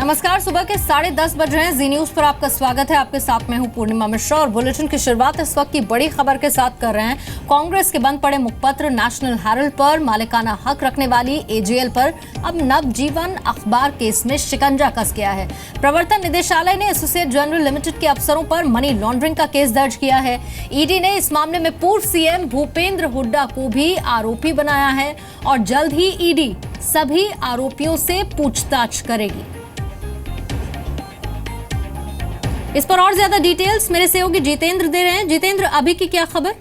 नमस्कार, सुबह के 10:30 बज रहे हैं। जी न्यूज पर आपका स्वागत है। आपके साथ मैं हूं पूर्णिमा मिश्रा और बुलेटिन की शुरुआत इस वक्त की बड़ी खबर के साथ कर रहे हैं। कांग्रेस के बंद पड़े मुखपत्र नेशनल हेराल्ड पर मालिकाना हक रखने वाली एजेएल पर अब नवजीवन अखबार केस में शिकंजा कस गया है। प्रवर्तन निदेशालय ने एसोसिएट जनरल लिमिटेड के अफसरों पर मनी लॉन्ड्रिंग का केस दर्ज किया है। ईडी ने इस मामले में पूर्व सीएम भूपेंद्र हुड्डा को भी आरोपी बनाया है और जल्द ही ईडी सभी आरोपियों से पूछताछ करेगी। इस पर और ज्यादा डिटेल्स मेरे सहयोगी जितेंद्र दे रहे हैं। जितेंद्र, अभी की क्या खबर?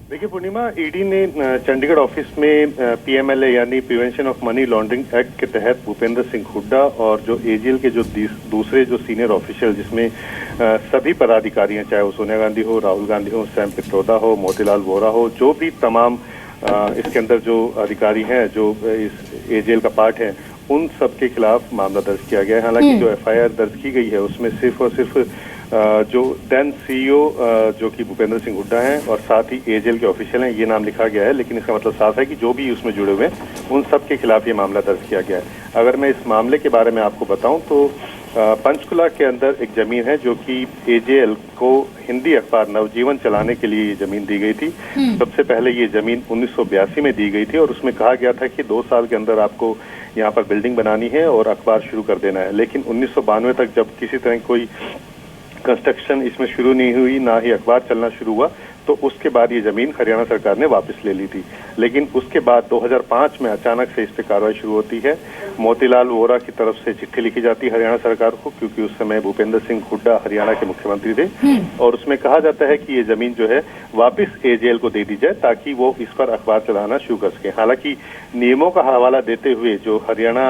देखिए पूर्णिमा, ईडी ने चंडीगढ़ ऑफिस में पीएमएलए यानी prevention of money laundering act के तहत भूपेंद्र सिंह हुड्डा और जो एजेएल के जो दूसरे जो सीनियर ऑफिशियल, जिसमें सभी पदाधिकारी हैं, चाहे वो सोनिया गांधी हो, राहुल गांधी हो, सैम पित्रोदा हो, मोतीलाल वोरा हो, जो भी तमाम इसके अंदर जो अधिकारी हैं जो इस एजेएल का पार्ट है, उन सब के खिलाफ मामला दर्ज किया गया है। हालांकि जो एफआईआर दर्ज की गई है उसमें सिर्फ और सिर्फ जो देन सीईओ जो कि भूपेंद्र सिंह हुड्डा हैं और साथ ही एजेएल के ऑफिशियल हैं, ये नाम लिखा गया है। लेकिन इसका मतलब साफ है कि जो भी उसमें जुड़े हुए हैं उन सब के खिलाफ ये मामला दर्ज किया गया है। अगर मैं इस मामले के बारे में आपको बताऊं तो पंचकुला के अंदर एक जमीन है जो कि एजेएल को हिंदी अखबार नवजीवन चलाने के लिए ये जमीन दी गई थी। सबसे पहले ये जमीन 1982 में दी गई थी और उसमें कहा गया था कि 2 साल के अंदर आपको यहाँ पर बिल्डिंग बनानी है और अखबार शुरू कर देना है। लेकिन 1992 तक जब किसी तरह कोई कंस्ट्रक्शन इसमें शुरू नहीं हुई, ना ही अखबार चलना शुरू हुआ, तो उसके बाद ये जमीन हरियाणा सरकार ने वापस ले ली थी। लेकिन उसके बाद 2005 में अचानक से इस पर कार्रवाई शुरू होती है। मोतीलाल वोरा की तरफ से चिट्ठी लिखी जाती है हरियाणा सरकार को, क्योंकि उस समय भूपेंद्र सिंह हुड्डा हरियाणा के मुख्यमंत्री थे, और उसमें कहा जाता है कि ये जमीन जो है वापस एजेएल को दे दी जाए ताकि वो इस पर अखबार चलाना शुरू कर सके। हालांकि नियमों का हवाला देते हुए जो हरियाणा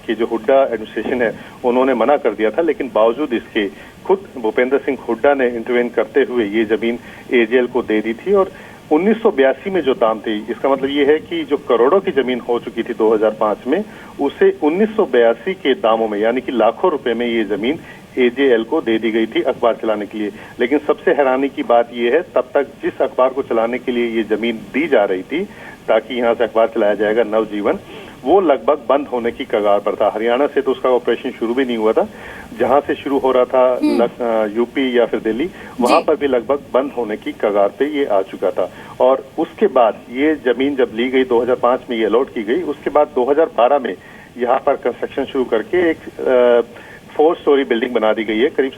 की जो हुड्डा एडमिनिस्ट्रेशन है उन्होंने मना कर दिया था, लेकिन बावजूद इसके खुद भूपेंद्र सिंह हुड्डा ने इंटरवेन करते हुए ये जमीन एजेएल को दे दी थी। और 1982 में जो दाम थी, इसका मतलब ये है कि जो करोड़ों की जमीन हो चुकी थी 2005 में, उसे 1982 के दामों में यानी कि लाखों रुपए में ये जमीन एजेएल को दे दी गई थी अखबार चलाने के लिए। लेकिन सबसे हैरानी की बात यह है, तब तक जिस अखबार को चलाने के लिए ये जमीन दी जा रही थी ताकि यहाँ से अखबार चलाया जाएगा नवजीवन, वो लगभग बंद होने की कगार पर था। हरियाणा से तो उसका ऑपरेशन शुरू भी नहीं हुआ था, जहां से शुरू हो रहा था यूपी या फिर दिल्ली, वहां पर भी लगभग बंद होने की कगार पे ये आ चुका था। और उसके बाद ये जमीन जब ली गई 2005 में ये अलॉट की गई, उसके बाद 2012 में यहाँ पर कंस्ट्रक्शन शुरू करके एक 4 स्टोरी बिल्डिंग बना दी गई है। करीब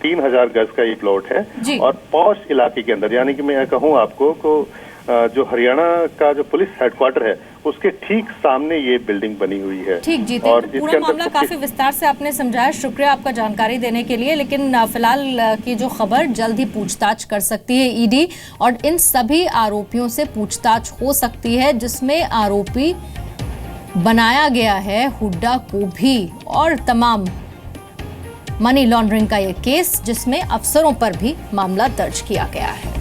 3,500 गज का ये प्लॉट है और पॉश इलाके के अंदर, यानी कि मैं कहूँ आपको को जो हरियाणा का जो पुलिस हेडक्वार्टर है उसके ठीक सामने ये बिल्डिंग बनी हुई है। ठीक जितेंद्र, पूरा मामला काफी विस्तार से आपने समझाया, शुक्रिया आपका जानकारी देने के लिए। लेकिन फिलहाल की जो खबर, जल्द ही पूछताछ कर सकती है ईडी और इन सभी आरोपियों से पूछताछ हो सकती है जिसमें आरोपी बनाया गया है हुड्डा को भी, और तमाम मनी लॉन्ड्रिंग का ये केस जिसमें अफसरों पर भी मामला दर्ज किया गया है।